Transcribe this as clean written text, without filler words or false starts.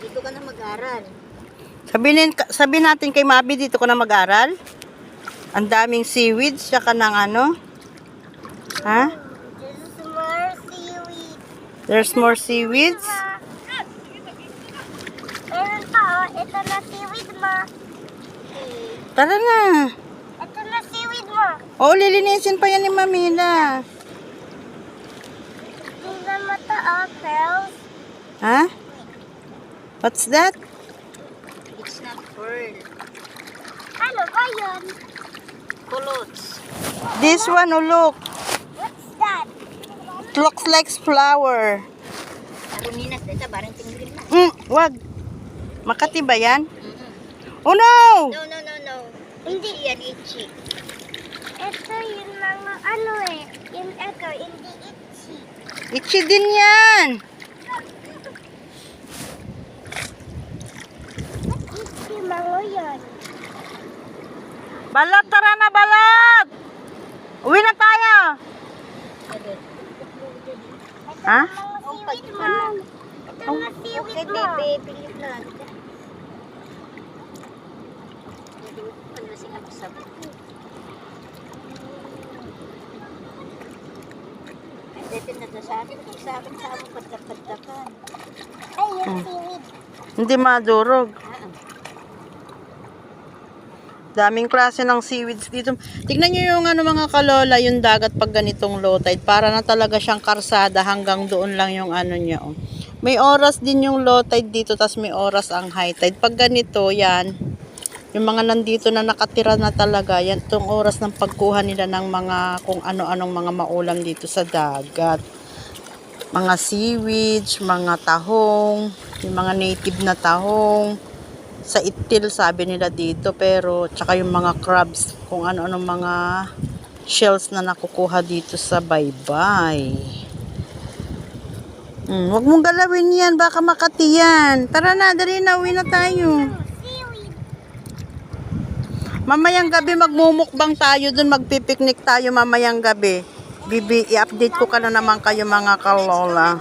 Dito ka na mag-aral. Sabihin natin kay Mabi, dito ka na mag-aral. Ang daming seaweeds, tsaka ng ano. Ha? There's more seaweed. There's more seaweeds? Meron pa, oh. Ito na seaweed mo. Tara na. Ito na seaweed mo. Oo, lilinisin pa yan ni Mamila. Tingnan mo to, oh, pearls. Ha? What's that? It's not pearl. Ano ba yun? Colots. This one, oh look. What's that? It looks like flower. Aruminas dito, barang tingin na. Wag. Makati ba yan? Oh no! No. Hindi yan, itchy. Ito yung mga ano eh. Yung ito, hindi itchy. Itchy din yan. Itchy mga yan. Balot, tara na, balot! Uwi na tayo. Ito Ha? mga seaweed mo. Ito mga seaweed mo. Okay, bebe, na. Ano sila masabi? Dito na sa akin. Sa akin paddak-paddakan. Ay, yung seaweed. Hindi madurog. Daming klase ng seaweeds dito. Tignan nyo yung ano mga kalola, yung dagat pag ganitong low tide. Para na talaga siyang karsada hanggang doon lang yung ano niya. Oh. May oras din yung low tide dito, tas may oras ang high tide. Pag ganito, yan. Yung mga nandito na nakatira na talaga, yan itong oras ng pagkuha nila ng mga kung ano-anong mga maulam dito sa dagat. Mga seaweeds, mga tahong, yung mga native na tahong. Sa itil sabi nila dito, pero tsaka yung mga crabs, kung ano-anong mga shells na nakukuha dito sa baybay. Wag mong galawin yan, baka makati yan. Tara na, dali na, uwi na tayo. Mamayang gabi magmumukbang tayo dun, magpipiknik tayo mamayang gabi. I-update ko ka na naman kayo mga kalola.